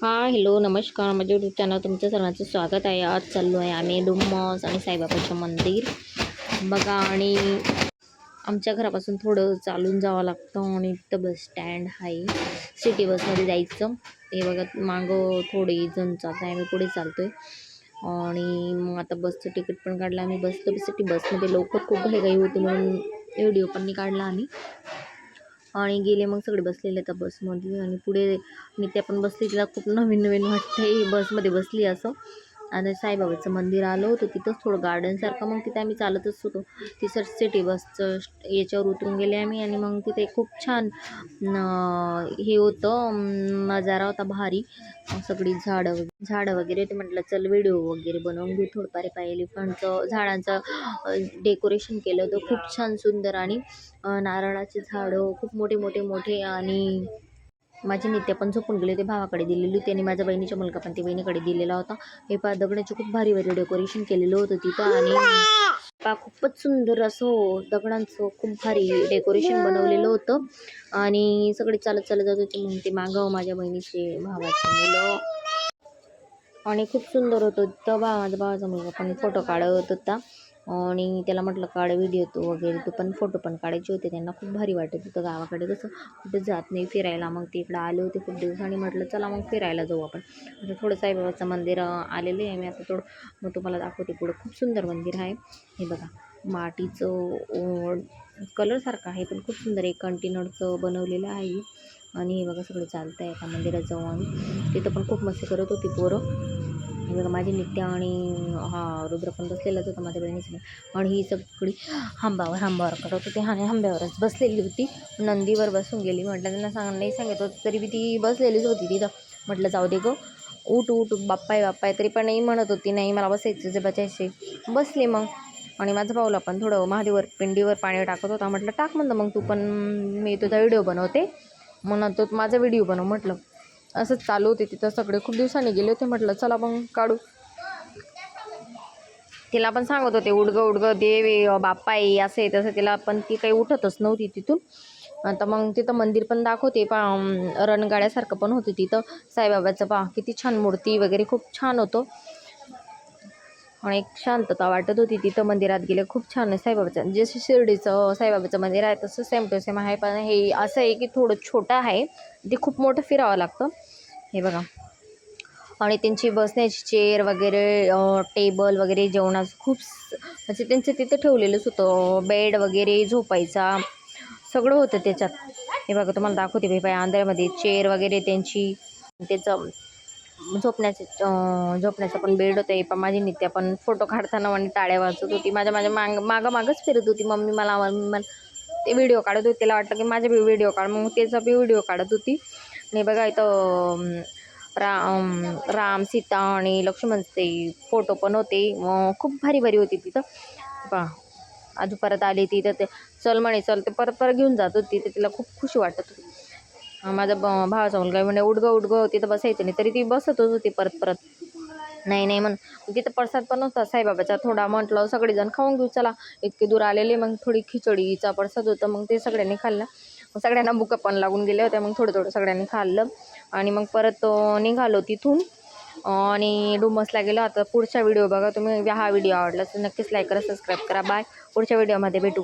Hello नमस्कार, माझ्या YouTube channel तुमच्या सर्वांचं स्वागत आहे। आज चाललो आहे आम्ही डुम्मस आणि साईबाबाचं मंदिर बघा। आणि आमच्या घरापासून थोडं चालून जावं लागतं आणि इथं बस स्टँड आहे, सिटी बसमध्ये जायचं। हे बघा मागं थोडे जण जात आहे, आम्ही पुढे चालतोय। आणि मग आता बसचं तिकीट पण काढलं आम्ही, बसलो सिटी बसमध्ये। लवकर खूप घाई होती म्हणून व्हिडिओ पण नाही काढला आणि गेले मग सगळे बसलेले त्या बसमध्ये। आणि पुढे नित्या पण बसली, तिला खूप नवीन नवीन वाटते बसमध्ये बसली असं। आणि साईबाबाचं मंदिर आलो होतं तिथंच थोडं गार्डनसारखं, मग तिथे आम्ही चालतच होतो। तिथं सिटी बसचं याच्यावर उतरून गेले आम्ही आणि मग तिथे खूप छान हे होतं, नजारा होता भारी, सगळी झाडं वगैरे। ते म्हटलं चल व्हिडिओ वगैरे बनवून घेऊ थोडंफार। एलिफंटचं झाडांचं डेकोरेशन केलं होतं खूप छान सुंदर, आणि नारळाचे झाडं खूप मोठे आणि माझी नित्या पण झोपून गेले, ते भावाकडे दिलेली होती आणि माझ्या बहिणीचा मुलगा पण ते बहिणीकडे दिलेला होता। हे दगडाचे खूप भारी डेकोरेशन केलेलं होतं तिथं, आणि खूपच सुंदर असं दगडांचं खूप भारी डेकोरेशन बनवलेलं होतं। आणि सगळे चालत जात होते, मग ते मागं माझ्या बहिणीचे भावाचे मुलं, आणि खूप सुंदर होतं तिथं। माझ्या भावाचा मुलगा पण फोटो काढत होता आणि त्याला म्हटलं काढ व्हिडिओ तो वगैरे, तो पण फोटो पण काढायचे होते। त्यांना खूप भारी वाटत होतं, गावाकडे कसं कुठे जात नाही फिरायला। मग ते इकडं आले होते खूप दिवसांनी, म्हटलं चला मग फिरायला जाऊ आपण। आता थोडं साईबाबाचं मंदिर आलेलं आहे मी, आता थोडं मग तुम्हाला दाखवते पुढं। खूप सुंदर मंदिर आहे हे बघा, मातीचं कलरसारखं आहे पण खूप सुंदर आहे, कंटेनरचं बनवलेलं आहे। आणि हे बघा सगळं चालतं आहे एका मंदिरात जाऊ आम्ही, तिथं पण खूप मस्ती करत होती पोरं। हे बघा माझी नित्या आणि रुद्र पण बसलेलाच होता माझ्या बहिणीचं, आणि ही सगळी हांबावर करत होती आणि हांब्यावरच बसलेली होती, नंदीवर बसून गेली। म्हटलं त्यांना नाही सांगत होतं तरी बी ती बसलेलीच होती तिथं। म्हटलं जाऊ दे गं, उठ बाप्पा आहे तरी पण नाही म्हणत होती, नाही मला बसायचं जे बसायचे। बसली मग, आणि माझं भाऊला पण थोडं महादेवर पिंडीवर पाणी टाकत होता, म्हटलं टाक म्हणलं मग तू पण, मी तुझा व्हिडिओ बनवते म्हणून तो माझा व्हिडिओ बनव म्हटलं। असंच चालू होते तिथं, सगळे खूप दिवसांनी गेले होते, म्हटलं चला मग काढू। तिला पण सांगत होते उडगं देव बाप्पा आहे असं आहे तसं, तिला पण ती काही उठतच नव्हती तिथून। आता मग तिथं मंदिर पण दाखवते रणगाड्यासारखं पण होतं तिथं साईबाबाचं, किती छान मूर्ती वगैरे खूप छान होतं, आणि एक शांतता वाटत होती तिथं मंदिरात गेले। खूप छान आहे साईबाबाचं, जसं शिर्डीचं साईबाबाचं मंदिर आहे तसं सेम टू सेम आहे, पण हे असं आहे की थोडं छोटं आहे, ते खूप मोठं फिरावं लागतं हे बघा। आणि त्यांची बसण्याची चेअर वगैरे, टेबल वगैरे, जेवणाचं खूप म्हणजे त्यांचं तिथं ठेवलेलंच होतं, बेड वगैरे झोपायचा सगळं होतं त्याच्यात। हे बघा तुम्हाला दाखवते बाई, अंधारामध्ये चेअर वगैरे त्यांची, त्याचं झोपण्याचं पण बेड होतं। पण माझी नित्या पण फोटो काढताना आणि टाळ्या वाजत होती, माझ्या मागंच फिरत होती। मम्मी मला ते व्हिडिओ काढत होती, तिला वाटलं की माझे बी व्हिडिओ काढ, मग त्याचा बी व्हिडिओ काढत होती। आणि बघा इथं राम सीता आणि लक्ष्मणचे फोटो पण होते, खूप भारी होती तिथं। अजून परत आली तिथं, ते चल म्हणे चल, ते परत घेऊन जात होती, तर तिला खूप खुशी वाटत होती। माझा भावाचा मुलगा म्हणे उडगं तिथं बसायचं नाही, तरी ती बसतच होती परत नाही म्हण। तिथं प्रसाद पण होता साईबाबाचा थोडा, म्हटलं सगळेजण खाऊन घेऊ चला, इतके दूर आलेले। मग थोडी खिचडीचा प्रसाद होता, मग ते सगळ्यांनी खाल्लं, सगळ्यांना भुका पण लागून गेल्या होत्या, मग थोडं सगळ्यांनी खाल्लं। आणि मग परत निघालो तिथून आणि डुमसला गेलो। आता पुढचा व्हिडिओ बघा तुम्ही, हा व्हिडिओ आवडला तर नक्कीच लाईक करा, सबस्क्राईब करा। बाय, पुढच्या व्हिडिओमध्ये भेटू।